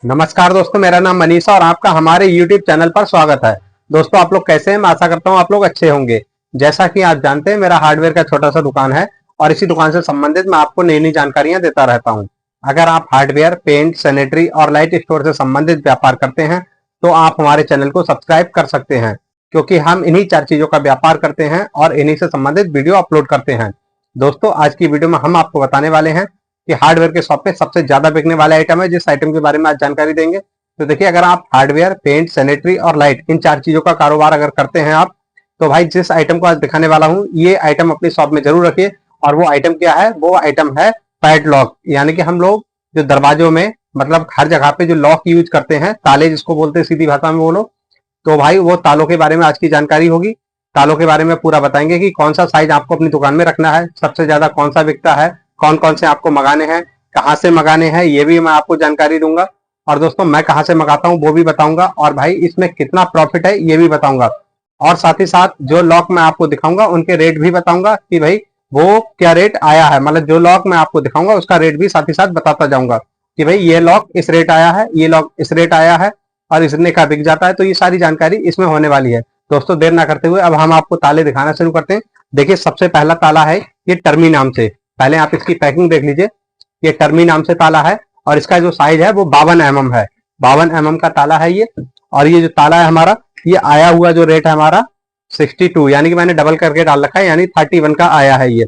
नमस्कार दोस्तों, मेरा नाम मनीषा और आपका हमारे YouTube चैनल पर स्वागत है। दोस्तों, आप लोग कैसे हैं? मैं आशा करता हूं आप लोग अच्छे होंगे। जैसा कि आप जानते हैं, मेरा हार्डवेयर का छोटा सा दुकान है और इसी दुकान से संबंधित मैं आपको नई नई जानकारियां देता रहता हूं। अगर आप हार्डवेयर, पेंट, सैनिटरी और लाइट स्टोर से संबंधित व्यापार करते हैं तो आप हमारे चैनल को सब्सक्राइब कर सकते हैं, क्योंकि हम इन्हीं 4 चीजों का व्यापार करते हैं और इन्हीं से संबंधित वीडियो अपलोड करते हैं। दोस्तों, आज की वीडियो में हम आपको बताने वाले हैं कि हार्डवेयर के शॉप पे सबसे ज्यादा बिकने वाले आइटम है, जिस आइटम के बारे में आज जानकारी देंगे। तो देखिए, अगर आप हार्डवेयर, पेंट, सैनिटरी और लाइट इन 4 चीजों का कारोबार अगर करते हैं आप, तो भाई जिस आइटम को आज दिखाने वाला हूं, ये आइटम अपनी शॉप में जरूर रखिए। और वो आइटम क्या है? वो आइटम है पैडलॉक। यानी कि हम लोग जो दरवाजों में, मतलब हर जगह पे जो लॉक यूज करते हैं, ताले जिसको बोलते हैं सीधी भाषा में बोलो, तो भाई वो तालों के बारे में आज की जानकारी होगी। तालों के बारे में पूरा बताएंगे कि कौन सा साइज आपको अपनी दुकान में रखना है, सबसे ज्यादा कौन सा बिकता है, कौन कौन से आपको मंगाने हैं, कहाँ से मंगाने हैं, ये भी मैं आपको जानकारी दूंगा। और दोस्तों, मैं कहाँ से मंगाता हूँ वो भी बताऊंगा, और भाई इसमें कितना प्रॉफिट है ये भी बताऊंगा। और साथ ही साथ जो लॉक मैं आपको दिखाऊंगा उनके रेट भी बताऊंगा कि भाई वो क्या रेट आया है। मतलब जो लॉक मैं आपको दिखाऊंगा उसका रेट भी साथ ही साथ बताता जाऊंगा कि भाई ये लॉक इस रेट आया है, ये लॉक इस रेट आया है और इसने का बिक जाता है। तो ये सारी जानकारी इसमें होने वाली है। दोस्तों, देर ना करते हुए अब हम आपको ताले दिखाना शुरू करते हैं। देखिए, सबसे पहला ताला है ये टर्मी नाम से। पहले आप इसकी पैकिंग देख लीजिए। ये टर्मी नाम से ताला है और इसका जो साइज है वो 52 mm है। 52 mm का ताला है ये। और ये जो ताला है हमारा, ये आया हुआ जो रेट है हमारा 62, यानी कि मैंने डबल करके डाल रखा है, यानी 31 का आया है ये।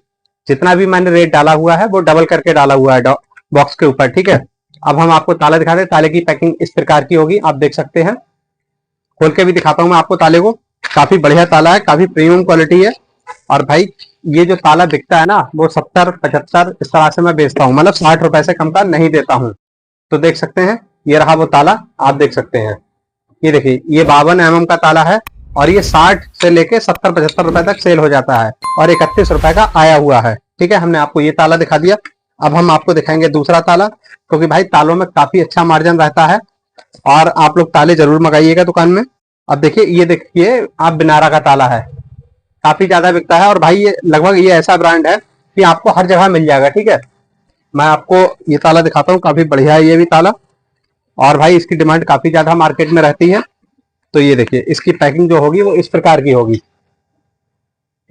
जितना भी मैंने रेट डाला हुआ है वो डबल करके डाला हुआ है बॉक्स के ऊपर, ठीक है। अब हम आपको ताला दिखाते हैं। ताले की पैकिंग इस प्रकार की होगी, आप देख सकते हैं। खोल के भी दिखाता हूं मैं आपको ताले को। काफी बढ़िया ताला है, काफी प्रीमियम क्वालिटी है। और भाई ये जो ताला बिकता है ना, वो 70, 75 इस तरह से मैं बेचता हूँ, मतलब 60 रुपए से कम का नहीं देता हूँ। तो देख सकते हैं, ये रहा वो ताला, आप देख सकते हैं। ये देखिए, ये 52 mm का ताला है और ये 60 से लेके 70-75 रुपए तक सेल हो जाता है और 31 रुपए का आया हुआ है, ठीक है। हमने आपको ये ताला दिखा दिया। अब हम आपको दिखाएंगे दूसरा ताला, क्योंकि भाई तालों में काफी अच्छा मार्जिन रहता है और आप लोग ताले जरूर मंगाइएगा दुकान में। अब देखिए, ये देखिए आप बिनारा का ताला है, काफी ज्यादा बिकता है। और भाई ये लगभग ये ऐसा ब्रांड है कि आपको हर जगह मिल जाएगा, ठीक है। मैं आपको ये ताला दिखाता हूँ, काफी बढ़िया है ये भी ताला। और भाई इसकी डिमांड काफी ज्यादा मार्केट में रहती है। तो ये देखिए, इसकी पैकिंग जो होगी वो इस प्रकार की होगी,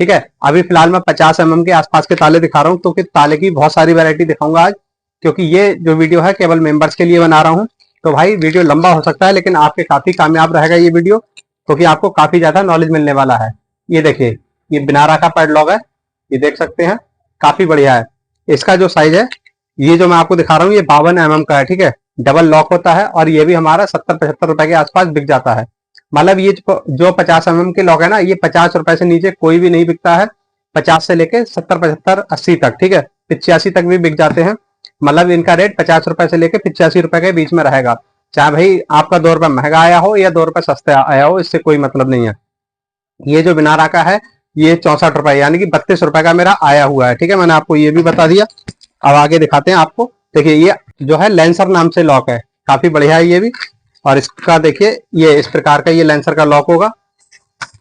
ठीक है। अभी फिलहाल मैं 50 mm के आसपास के ताले दिखा रहा हूँ, तो कि ताले की बहुत सारी वैरायटी दिखाऊंगा आज, क्योंकि ये जो वीडियो है केवल मेंबर्स के लिए बना रहा हूँ। तो भाई वीडियो लंबा हो सकता है, लेकिन आपके काफी कामयाब रहेगा ये वीडियो, क्योंकि आपको काफी ज्यादा नॉलेज मिलने वाला है। ये देखिए, ये बिनारा का पैडलॉक है, ये देख सकते हैं, काफी बढ़िया है। इसका जो साइज है, ये जो मैं आपको दिखा रहा हूँ, ये 52 mm का है, ठीक है। डबल लॉक होता है और ये भी हमारा 70-75 रुपए के आसपास बिक जाता है। मतलब ये जो 50 mm के लॉक है ना, ये 50 रुपए से नीचे कोई भी नहीं बिकता है। 50 से लेके 70-75-80 तक, ठीक है, 85 तक भी बिक जाते हैं। मतलब इनका रेट 50 रुपए से लेके 85 रुपए के बीच में रहेगा। चाहे भाई आपका 2 रुपए महंगा आया हो या 2 रुपए सस्ता आया हो, इससे कोई मतलब नहीं है। ये जो बिनारा का है, ये 64 रुपए, यानी कि 32 रुपए का मेरा आया हुआ है, ठीक है। मैंने आपको ये भी बता दिया। अब आगे दिखाते हैं आपको। देखिए, ये जो है लेंसर नाम से लॉक है, काफी बढ़िया है ये भी। और इसका देखिए, ये इस प्रकार का ये लेंसर का लॉक होगा,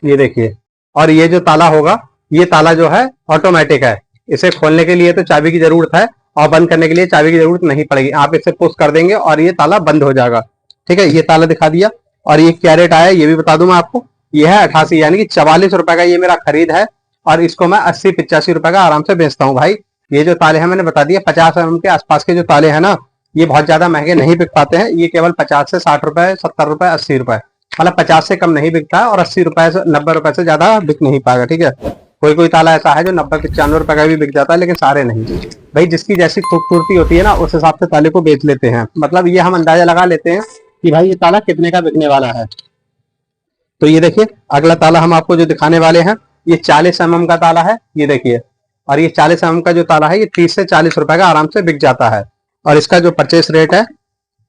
ये देखिए। और ये जो ताला होगा, ये ताला जो है ऑटोमेटिक है। इसे खोलने के लिए तो चाबी की जरूरत है और बंद करने के लिए चाबी की जरूरत नहीं पड़ेगी। आप इसे पुश कर देंगे और ये ताला बंद हो जाएगा, ठीक है। ये ताला दिखा दिया। और ये क्या रेट आया ये भी बता दूं मैं आपको। ये है 88, यानी कि 44 रुपए का ये मेरा खरीद है और इसको मैं 80-85 रुपए का आराम से बेचता हूँ भाई। ये जो ताले हैं मैंने बता दिया, 50 mm के आसपास के जो ताले हैं ना, ये बहुत ज्यादा महंगे नहीं बिक पाते हैं। ये केवल 50 से 60 रुपए, 70 रुपए, 80 रुपए, मतलब 50 से कम नहीं बिकता है और 80 रुपए से 90 रुपए से ज्यादा बिक नहीं पाएगा, ठीक है। कोई कोई ताला ऐसा है जो 90-95 रुपए का भी बिक जाता है, लेकिन सारे नहीं। भाई जिसकी जैसी खूबसूरती होती है ना, उस हिसाब से ताले को बेच लेते हैं। मतलब ये हम अंदाजा लगा लेते हैं कि भाई ये ताला कितने का बिकने वाला है। तो ये देखिए, अगला ताला हम आपको जो दिखाने वाले हैं, ये 40 mm का ताला है, ये देखिए। और ये 40 mm का जो ताला है, ये 30 से 40 रुपए का आराम से बिक जाता है। और इसका जो परचेस रेट है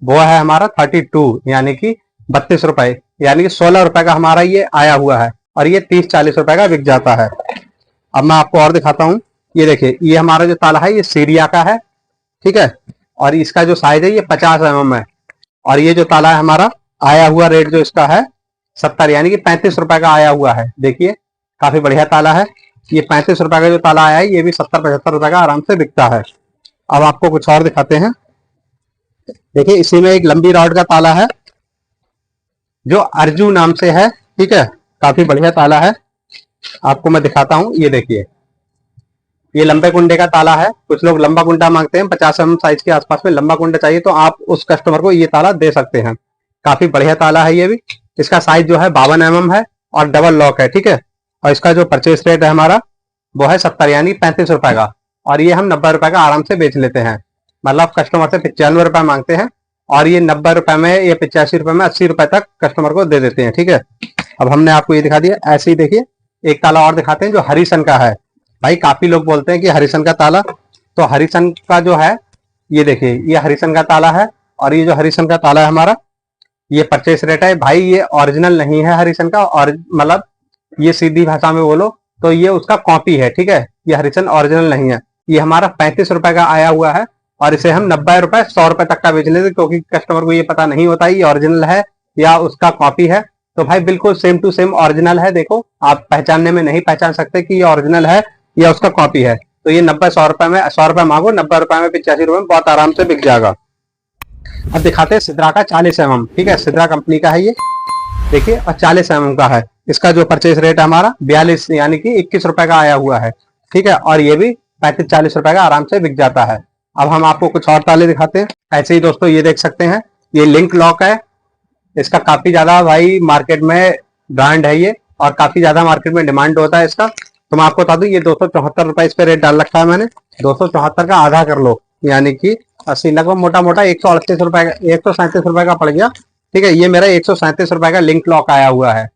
वो है हमारा 32, यानी कि 32 रुपए, यानी कि 16 रुपए का हमारा ये आया हुआ है और ये 30-40 रुपए का बिक जाता है। अब मैं आपको और दिखाता हूँ। ये देखिए, ये हमारा जो ताला है ये सीरिया का है, ठीक है। और इसका जो साइज है ये 50 mm है। और ये जो ताला है हमारा, आया हुआ रेट जो इसका है 70, यानी कि 35 रुपए का आया हुआ है। देखिए, काफी बढ़िया ताला है ये। 35 रुपए का जो ताला आया है, ये भी 70-75 रुपए का आराम से बिकता है। अब आपको कुछ और दिखाते हैं। देखिए इसी में एक लंबी रॉड का ताला है जो अर्जू नाम से है, ठीक है, काफी बढ़िया ताला है। आपको मैं दिखाता हूँ, ये देखिए ये लंबे कुंडे का ताला है। कुछ लोग लंबा कुंडा मांगते हैं, 50 mm साइज के आसपास में लंबा कुंडा चाहिए तो आप उस कस्टमर को ये ताला दे सकते हैं। काफी बढ़िया ताला है ये भी। इसका साइज जो है 52 mm है और डबल लॉक है, ठीक है। और इसका जो परचेस रेट है हमारा वो है 70 यानी 35 रुपए का, और ये हम 90 रुपए का आराम से बेच लेते हैं। मतलब कस्टमर से 95 रुपए मांगते हैं और ये 90 रुपए में या 85 रुपए में 80 रुपए तक कस्टमर को दे देते हैं, ठीक है। अब हमने आपको ये दिखा दिया। ऐसे ही देखिए एक ताला और दिखाते हैं जो हरिसन का है। भाई काफी लोग बोलते हैं कि हरिसन का ताला, तो हरिसन का जो है ये देखिए ये हरिसन का ताला है। और ये जो हरिसन का ताला है हमारा, ये परचेस रेट है भाई, ये ओरिजिनल नहीं है हरिसन का, और मतलब ये सीधी भाषा में बोलो तो ये उसका कॉपी है, ठीक है। ये हरिसन ओरिजिनल नहीं है। ये हमारा 35 रुपए का आया हुआ है और इसे हम 90 रुपए 100 रुपए तक का बेच लेते, क्योंकि कस्टमर को ये पता नहीं होता ये ओरिजिनल है या उसका कॉपी है। तो भाई बिल्कुल सेम टू सेम ओरिजिनल है। देखो आप पहचानने में नहीं पहचान सकते कि ये ओरिजिनल है या उसका कॉपी है। तो ये 90 100 रुपए में, 100 रुपए मांगो 90 रुपए में 85 रुपए में बहुत आराम से बिक जाएगा। अब दिखाते हैं सिद्रा का 40 mm, ठीक है, सिद्रा कंपनी का है ये, देखिए, और 40 mm का है। इसका जो परचेस रेट है हमारा 42 यानी कि 21 रुपए का आया हुआ है, ठीक है। और ये भी 35-40 रुपए का आराम से बिक जाता है। अब हम आपको कुछ और ताले दिखाते हैं। ऐसे ही दोस्तों ये देख सकते हैं, ये लिंक लॉक है। इसका काफी ज्यादा भाई मार्केट में ब्रांड है ये, और काफी ज्यादा मार्केट में डिमांड होता है इसका। तो मैं आपको बता दूं ये 274 रुपए इस पे रेट डाल रखा है मैंने। 274 का आधा कर लो यानी कि 80, लगभग मोटा मोटा 138 रुपए का, 137 रुपए का पड़ गया, ठीक है। ये मेरा 137 रुपए का लिंक लॉक आया हुआ है।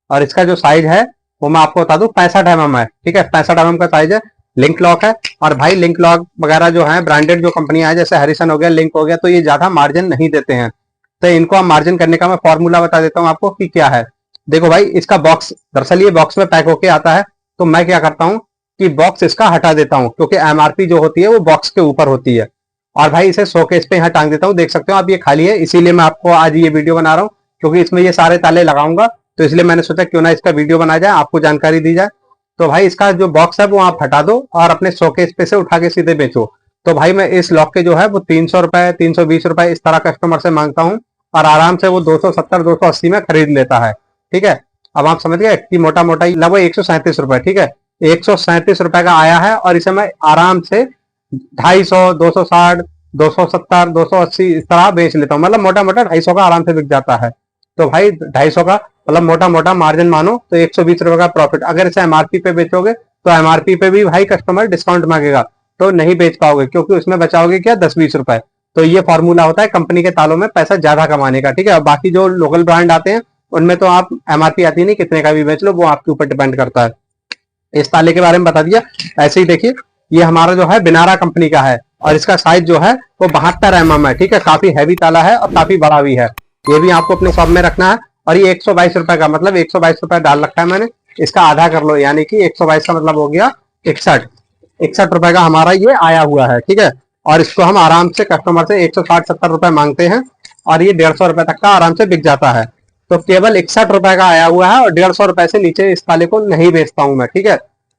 और इसका जो साइज है वो मैं आपको बता दूं 65 mm है, ठीक है। 65 mm का साइज है, लिंक लॉक है। और भाई लिंक लॉक वगैरह जो है ब्रांडेड जो कंपनियां है, जैसे हरिसन हो गया, लिंक हो गया, तो ये ज्यादा मार्जिन नहीं देते हैं। तो इनको हम मार्जिन करने का मैं फॉर्मूला बता देता हूँ आपको कि क्या है। देखो भाई इसका बॉक्स, दरअसल ये बॉक्स में पैक होके आता है, तो मैं क्या करता हूँ कि बॉक्स इसका हटा देता हूँ, क्योंकि एमआरपी जो होती है वो बॉक्स के ऊपर होती है। और भाई इसे शोकेस पे यहाँ टांग देता हूँ, देख सकते हो आप ये खाली है। इसीलिए मैं आपको आज ये वीडियो बना रहा हूँ, क्योंकि इसमें ये सारे ताले लगाऊंगा, तो इसलिए मैंने सोचा क्यों ना इसका वीडियो बनाया जाए, आपको जानकारी दी जाए। तो भाई इसका जो बॉक्स है वो आप हटा दो और अपने शोकेस पे से उठा के सीधे बेचो। तो भाई मैं इस लॉक के जो है वो 300 रुपए 320 रुपए इस तरह कस्टमर से मांगता हूँ, और आराम से वो 270 280 में खरीद लेता है, ठीक है। अब आप समझ गए कि मोटा मोटा लगभग 137 रुपए, ठीक है। 137 रुपए का आया है और इसे मैं आराम से 250 260 270 280 इस तरह बेच लेता हूँ। मतलब मोटा मोटा 250 का आराम से बिक जाता है। तो भाई 250 का मतलब मोटा मोटा मार्जिन मानो तो 120 रुपए का प्रॉफिट। अगर इसे एमआरपी पे बेचोगे तो एमआरपी पे भी भाई कस्टमर डिस्काउंट मांगेगा, तो नहीं बेच पाओगे, क्योंकि उसमें बचाओगे क्या 10-20 रुपए। तो ये फॉर्मूला होता है कंपनी के तालों में पैसा ज्यादा कमाने का, ठीक है। और बाकी जो लोकल ब्रांड आते हैं उनमें तो आप एमआरपी आती नहीं, कितने का भी बेच लो, वो आपके ऊपर डिपेंड करता है। इस ताले के बारे में बता दिया। ऐसे ही देखिए ये हमारा जो है बिनारा कंपनी का है, और इसका साइज जो है वो 72 mm है, ठीक है। काफी हैवी ताला है और काफी बड़ा भी है। ये भी आपको अपने शॉप में रखना है। और ये 122 रुपए का, मतलब 122 रुपए डाल रखा है मैंने। इसका आधा कर लो यानी कि 122 का मतलब हो गया 61 रुपए का हमारा ये आया हुआ है, ठीक है। और इसको हम आराम से कस्टमर से 160-70 रुपए मांगते हैं, और ये 150 रुपए तक का आराम से बिक जाता है। तो केवल 61 रुपए का आया हुआ है, और 150 रुपए से नीचे इस ताले को नहीं बेचता हूं मैं, ठीक है।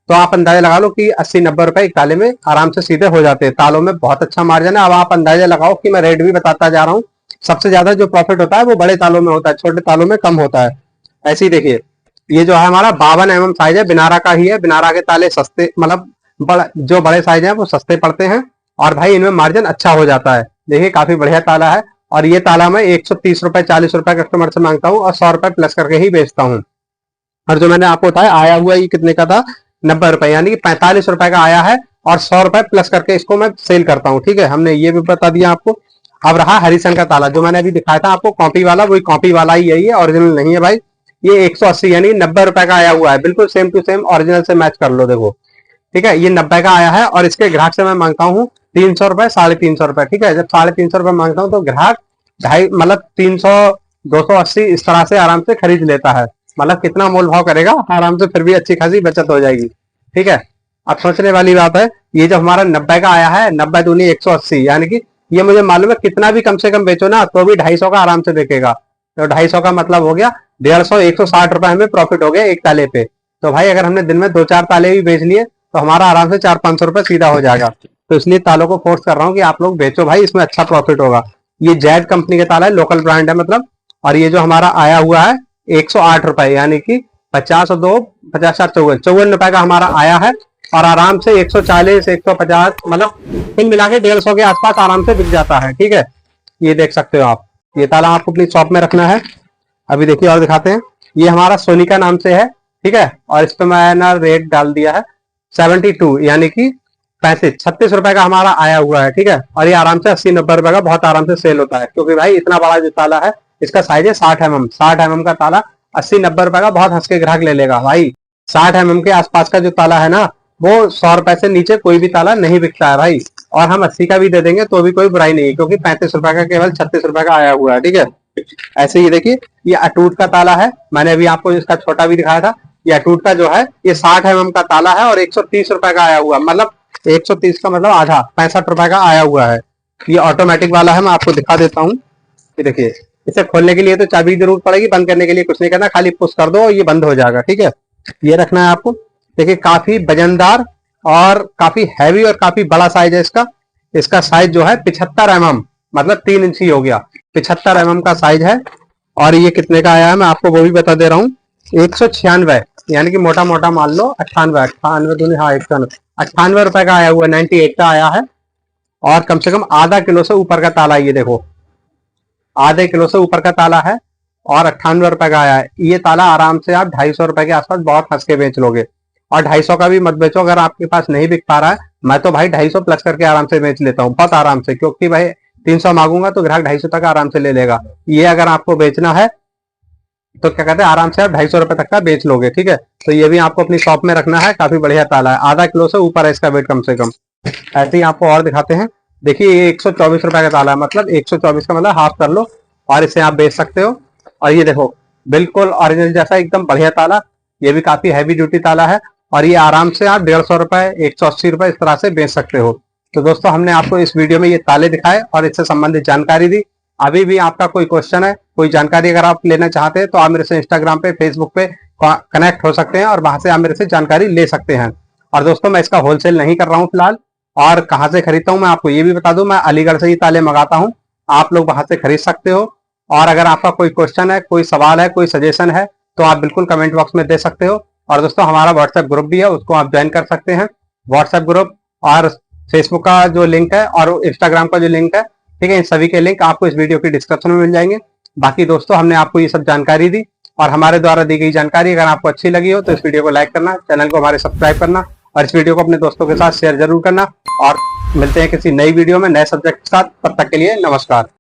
तो आप अंदाजा लगा लो कि 80-90 रुपए एक ताले में आराम से सीधे हो जाते हैं। तालों में बहुत अच्छा मार्जिन है। अब आप अंदाजा लगाओ कि मैं रेट भी बताता जा रहा हूँ। सबसे ज्यादा जो प्रॉफिट होता है वो बड़े तालों में होता है, छोटे तालों में कम होता है। ऐसे ही देखिए ये जो है हमारा 52 mm साइज है, बिनारा का ही है। बिनारा के ताले सस्ते, मतलब जो बड़े साइज है वो सस्ते पड़ते हैं, और भाई इनमें मार्जिन अच्छा हो जाता है। देखिए काफी बढ़िया ताला है। और ये ताला मैं 130 रुपए 40 रुपए कस्टमर से मांगता हूँ, और 100 रुपए प्लस करके ही बेचता हूँ। और जो मैंने आपको बताया आया हुआ ये कितने का था, 90 रुपए, यानी कि 45 रुपए का आया है, और 100 रुपए प्लस करके इसको मैं सेल करता हूँ, ठीक है। हमने ये भी बता दिया आपको। अब रहा हरिसन का ताला, जो मैंने अभी दिखाया था आपको कॉपी वाला, वही कॉपी वाला ही यही है, ओरिजिनल नहीं है भाई। ये 180 यानी 90 रुपए का आया हुआ है, बिल्कुल सेम टू सेम ओरिजिनल से मैच कर लो, देखो, ठीक है। ये 90 का आया है, और इसके ग्राहक से मैं मांगता हूँ 300 रुपए 350 रुपए, ठीक है। जब 350 रुपए मांगता हूँ तो ग्राहक मतलब 300 280 इस तरह से आराम से खरीद लेता है। मतलब कितना मोल भाव करेगा आराम से, फिर भी अच्छी खासी बचत हो जाएगी, ठीक है। अब सोचने वाली बात है, ये जो हमारा 90 का आया है, 90 दूनी 180, यानी कि ये मुझे मालूम है कितना भी कम से कम बेचो ना तो भी 250 का आराम से बिकेगा। तो 250 का मतलब हो गया 150 160 रुपए हमें प्रॉफिट हो गया एक ताले पे। तो भाई अगर हमने दिन में 2-4 ताले भी बेच लिए तो हमारा आराम से 400-500 रुपए सीधा हो जाएगा। तो इसलिए तालों को फोर्स कर रहा हूँ कि आप लोग बेचो भाई, इसमें अच्छा प्रॉफिट होगा। ये जैद कंपनी का ताला है, लोकल ब्रांड है मतलब। और ये जो हमारा आया हुआ है 108 रुपए, यानी कि 50 और 2 50 54 रुपए का हमारा आया है। और आराम से 140 150 मतलब कुल मिला के 150 के आसपास आराम से बिक जाता है। ठीक है, ये देख सकते हो आप। ये ताला आपको अपनी शॉप में रखना है। अभी देखिए और दिखाते हैं। ये हमारा सोनिका नाम से है, ठीक है। और इस पे मैंने रेट डाल दिया है 72, यानी कि 36 रुपए का हमारा आया हुआ है। ठीक है, और ये आराम से 80-90 रुपए का बहुत आराम से सेल होता है, क्योंकि भाई इतना बड़ा जो ताला है इसका साइज है 60 mm। 60 mm का ताला 80-90 रुपए का बहुत हंस के ग्राहक ले लेगा भाई। 60 mm के आसपास का जो ताला है ना, वो 100 रुपए से नीचे कोई भी ताला नहीं बिकता है भाई। और हम 80 का भी दे देंगे तो भी कोई बुराई नहीं है, क्योंकि 35 रुपए का केवल 36 रुपए का आया हुआ है। ठीक है, ऐसे ही देखिए ये अटूट का ताला है, मैंने अभी आपको इसका छोटा भी दिखाया था। ये अटूट का जो है ये 60 mm का ताला है और 130 रुपए का आया हुआ, मतलब 130 का मतलब आधा 65 रुपए का आया हुआ है। ये ऑटोमेटिक वाला है, मैं आपको दिखा देता हूँ। ये देखिए, इसे खोलने के लिए तो चाबी की जरूरत पड़ेगी, बंद करने के लिए कुछ नहीं करना, खाली पुश कर दो और ये बंद हो जाएगा। ठीक है, ये रखना है आपको। देखिए काफी वजनदार और काफी हैवी और काफी बड़ा साइज है इसका। इसका साइज जो है 75 mm, मतलब 3 इंच ही हो गया। 75 mm का साइज है। और ये कितने का आया है मैं आपको वो भी बता दे रहा हूँ। 196, यानी कि मोटा मोटा मान लो 98 दूनी, हाँ 98 रुपए का आया हुआ, 98 का आया है। और कम से कम आधा किलो से ऊपर का ताला, ये देखो आधे किलो से ऊपर का ताला है और 98 रुपए का आया है। ये ताला आराम से आप 250 रुपए के आसपास बहुत हंस के बेच लोगे। और 250 का भी मत बेचो, अगर आपके पास नहीं बिक पा रहा है। मैं तो भाई 250 प्लस करके आराम से बेच लेता हूँ, बहुत आराम से, क्योंकि भाई 300 मांगूंगा तो ग्राहक 250 तक आराम से ले लेगा। ये अगर आपको बेचना है तो क्या कहते हैं, आराम से आप 250 रुपए तक का बेच लोगे। ठीक है, तो ये भी आपको अपनी शॉप में रखना है। काफी बढ़िया ताला है, आधा किलो से ऊपर है इसका वेट कम से कम। ऐसे ही आपको और दिखाते हैं। देखिए ये 124 रुपए का ताला है, मतलब 124 का मतलब हाफ कर लो, और इसे आप बेच सकते हो। और ये देखो बिल्कुल ओरिजिनल जैसा एकदम बढ़िया ताला, ये भी काफी हैवी ड्यूटी ताला है। और ये आराम से आप 150 रुपए 180 रुपए इस तरह से बेच सकते हो। तो दोस्तों हमने आपको इस वीडियो में ये ताले दिखाए और इससे संबंधित जानकारी दी। अभी भी आपका कोई क्वेश्चन है, कोई जानकारी अगर आप लेना चाहते हैं तो आप मेरे से इंस्टाग्राम पे, फेसबुक पे कनेक्ट हो सकते हैं और वहां से आप मेरे से जानकारी ले सकते हैं। और दोस्तों मैं इसका होलसेल नहीं कर रहा हूँ फिलहाल। और कहाँ से खरीदता हूँ मैं आपको ये भी बता दूं, मैं अलीगढ़ से ही ताले मंगाता हूँ, आप लोग वहां से खरीद सकते हो। और अगर आपका कोई क्वेश्चन है, कोई सवाल है, कोई सजेशन है तो आप बिल्कुल कमेंट बॉक्स में दे सकते हो। और दोस्तों हमारा व्हाट्सएप ग्रुप भी है, उसको आप ज्वाइन कर सकते हैं। व्हाट्सएप ग्रुप और फेसबुक का जो लिंक है और इंस्टाग्राम का जो लिंक है, ठीक है, इन सभी के लिंक आपको इस वीडियो की डिस्क्रिप्शन में मिल जाएंगे। बाकी दोस्तों हमने आपको ये सब जानकारी दी और हमारे द्वारा दी गई जानकारी अगर आपको अच्छी लगी हो तो इस वीडियो को लाइक करना, चैनल को हमारे सब्सक्राइब करना और इस वीडियो को अपने दोस्तों के साथ शेयर जरूर करना। और मिलते हैं किसी नई वीडियो में नए सब्जेक्ट के साथ, तब तक के लिए नमस्कार।